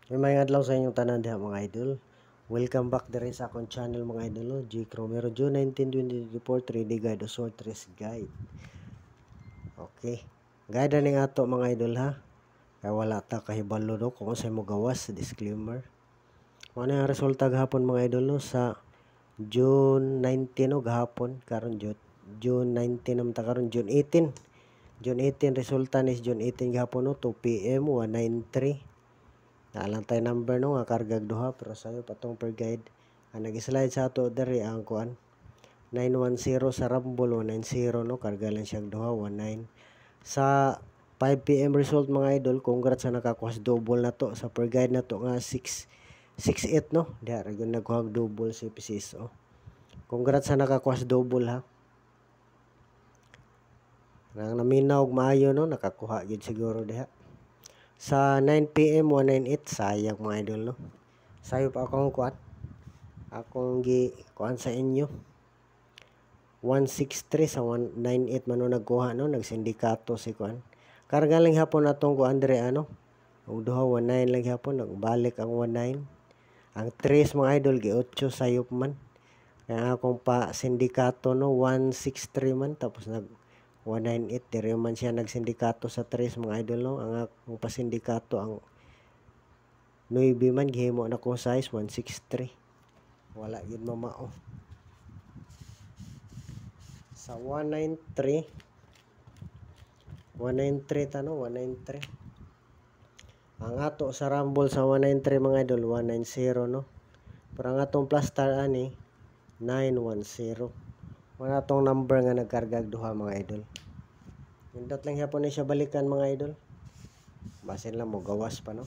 May adlaw sa inyong tanan diha mga idol. Welcome back diri sa akong channel mga idol, no? G Cromero June 19, 2024 3D guide o short race guide. Okay. Guide na ning ato mga idol ha. Kaya wala ta kahibalo do kung sa mo gawas disclaimer. Ano ang resulta gahapon mga idol no sa June 19 no gahapon karon June 19 naman ta karon June 18. June 18 resulta ni June 18 gahapon no 2 PM 193. Naalang tayo number no nga kargag duha pero sayo patong per guide. Ang nag-slide sa ato diri ang kuan 910 sa Rumble 190 no karga lang siyang duha 19. Sa 5 PM result mga idol, congrats sa nakakuha double na to sa per guide na to nga 668 no. Diha ra gyud nagkuha double si PCSO. Congrats sa nakakuha double ha. Nang naminaw og maayo no nakakuha gyud siguro diha. Sa 9 PM 198 sayang mga idol no. Sayo pa akong kuan. Akong gi kuan sa inyo. 163 sa 198 man no nagkuha no nagsindikato si kuan. Karga lang hapon atong kuan dire ano. Og duha 19 lang hapon nagbalik ang 19. Ang 3 mga idol gi 8 sayop man. Kaya akong pa sindikato no 163 man tapos nag 198 dire man siya nagsindikato sa 3 mga idol no. Ang akong pasindikato ang 9 man gihimo na ko size 163. Wala yun mamao. Sa 193 tano 193. Ang ato sa Rumble sa 193 mga idol 190 no. Pero ang atong plus star ani 910. Wala tong number nga nagkargag duha mga idol. Nindot lang hapon ni siya balikan mga idol. Basin lang mo gawas pa no.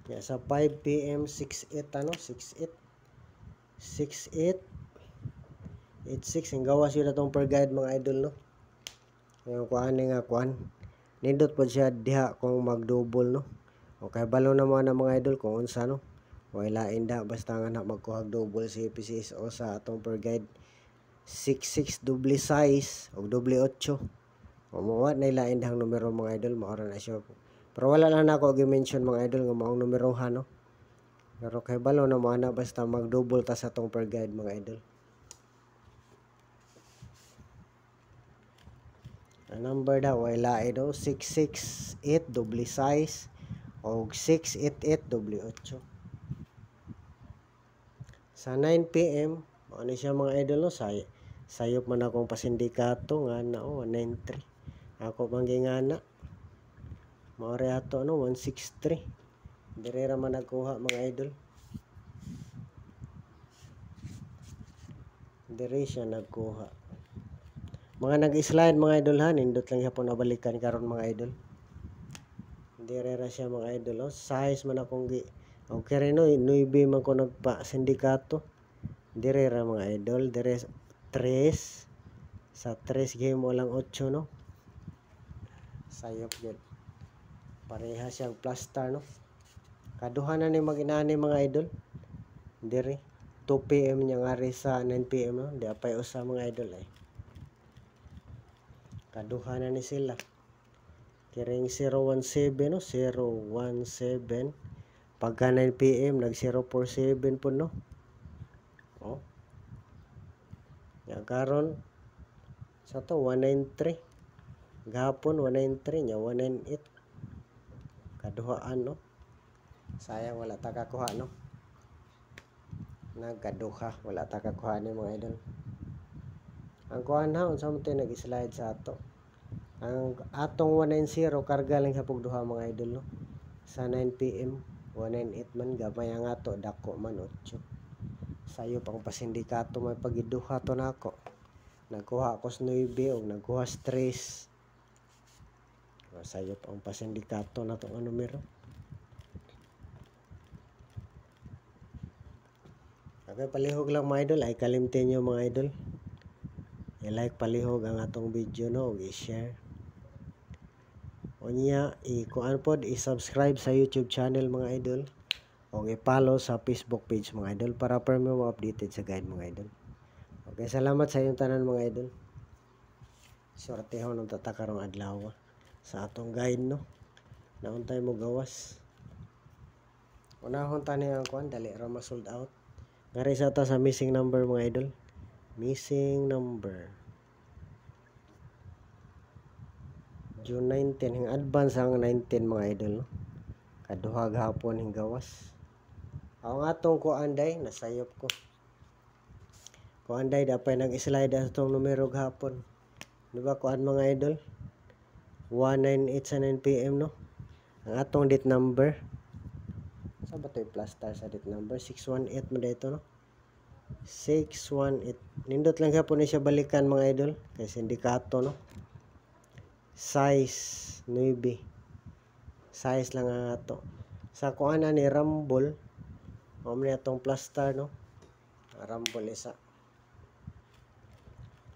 Kaya sa 5 PM 68 ano 68 86 ang gawas yun atong per guide mga idol no. Yung kuan nga kuan. Nindot po siya diha kung mag-double no. Okay balo na mga idol kung unsa no. Wala inda basta nga na magkuhag double si PCSO sa atong per guide 66 doble size o doble 8. Umuwat na ilain dang numero mga idol maora na siya. Pero wala lang nako gi-mention mga idol nga maong numero ha no. Pero kay balo na mo ana basta mag-double ta sa atong per guide mga idol. Ang number daw ay lain daw 668 doble size o 688 doble 8. Sa 9 PM, ano siya mga idol no, sayop man akong pasindikato nga na 193. Ako pang gingana. Maori ato no 163. Dire ra man nagkuha mga idol. Dire siya nagkuha. Mga nag-slide mga idol ha, nindot lang hapon nabalikan karon mga idol. Dire ra siya mga idol. Size man akong gi okay rin no, 9 man ko nagpa sindikato. Dire ra mga idol, dire 3. Sa 3 game mo lang 8 no. Sayop yun. Pareha siyang plus star no. Kaduha na ni mag-inani mga idol. Dire 2 PM niya ngari sa 9 PM no. Di apay usa mga idol ay. Kaduha na ni sila. Kiring 017 no, 017. Pagka 9 PM nag 047 po no. Oh. Yang karon sa to 193. Gahapon 193 nya 198. Kaduhaan no. Sayang wala ta kakuha no. Nagkaduha wala ta kakuha ni mga idol. Ang kuan ha unsa man tay nag-slide sa ato. Ang atong 190 karga lang hapog duha mga idol no. Sa 9 PM 198 man gamay ang ato dako man 8. Sayo pang pasindikato may pagiduha to nako. Nagkuha ako sa 9 o nagkuha sa 3. Sayo pang pasindikato na tong numero. Okay, palihog lang mga idol ay kalimtin nyo mga idol. I-like palihog ang atong video no ug i-share. Unya i-kuan pod i-subscribe sa YouTube channel mga idol o i-follow sa Facebook page mga idol para per mo updated sa guide mga idol. Okay, salamat sa inyong tanan mga idol. Sortehon ng tatakarong adlaw sa atong guide no. nauntay mo gawas. Unahon tani ang kuan dali ra ma sold out. Ngari sa ta sa missing number mga idol. Missing number. June 19 hing advance ang 19 mga idol no. Kaduha gahapon hing gawas. Ang atong kuan day nasayop ko. Kuan day dapay nag-slide atong numero gahapon. Di ba kuan mga idol? 198 sa 9 PM no. Ang atong date number. Sa ba to'y plus star sa date number? 618 mo dito no. 618. Nindot lang gahapon ni siya balikan mga idol. Kay sindikato no. Size 9. Size lang ang ato. Sa kuan ni Rumble. Mamni atong plus star no. Rumble isa.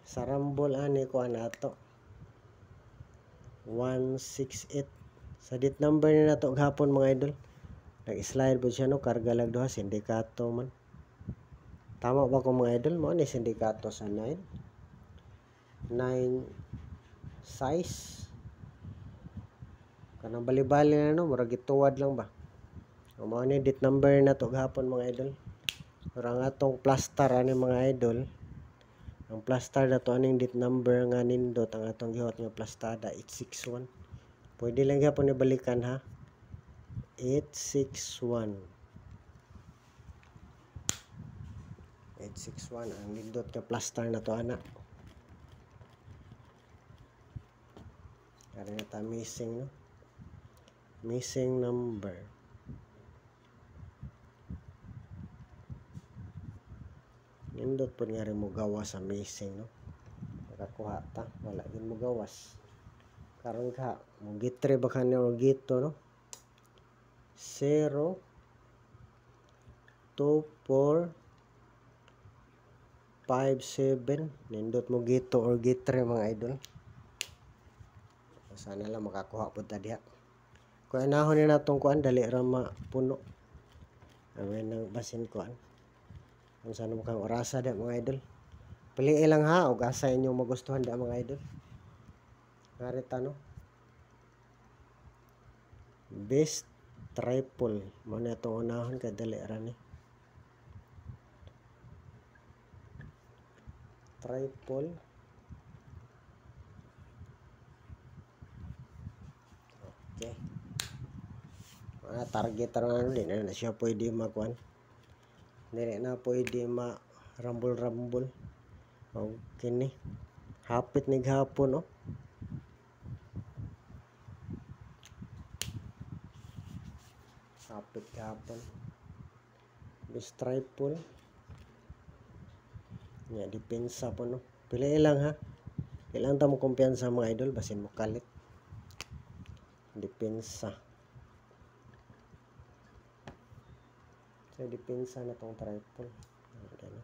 Sa Rumble ani kuan ato. 168. Sa date number ni nato gahapon mga idol. Nag-slide po siya no, karga lang doha sindikato man. Tama ba ko mga idol? Mo ni sindikato sa 9 size. Kanang bali-bali na no, murag gituwad lang ba. Mo ni date number na to gahapon mga idol. Pero ang atong plus star ani mga idol. Ang plus star na to aning date number nga nindot ang atong gihot nga plus star 861. Pwede lang gahapon ibalikan ha. 861 ang nindot ka plus star na to ana. Kaya na ta missing no. Missing number. Nindot po nga rin mo gawas sa missing no. Nakakuha ta. Wala din mo gawas. Karon ka. Mo gitre ba ka ni o gito no. 0 2 4 5 7 nindot mo gito or gitre mga idol. Sana lang makakuha po ta diha. Kung anahon ni natong kuan dali ra mapuno. Amen nang basin kuan. Kung saan mo kang orasa da mga idol. Piliin lang ha og asa inyo magustuhan da mga idol. Narita no. Best triple mo na itong unahon kadali ra ni. Triple. Okay. Target ra ano din na siya pwede makuan. Dili na pwede rumble. Okay ni. Hapit ni gahapon oh. Hapit gahapon. Best triple. Ya, depensa po no. Pili lang ha. Kailangan ta mo kumpiyansa mga idol basin mo kalit. Depensa. So depensa na tong triple. Ano?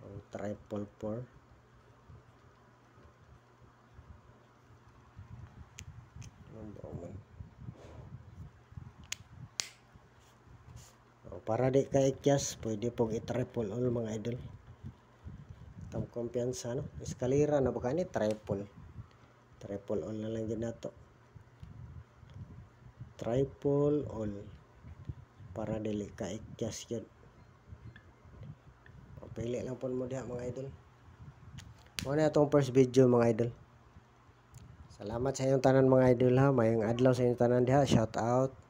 Ang triple 4. Para di ka ikyas, pwede pong i-triple all mga idol. Tam kumpiyansa no. Eskalera na baka ni triple. Triple all na lang din nato. Triple all. Para dili ka ikyas yun. Pili lang po mo diha mga idol. Muna itong first video mga idol. Salamat sa inyong tanan mga idol ha. Mayong adlaw sa inyong tanan diha. Shout out.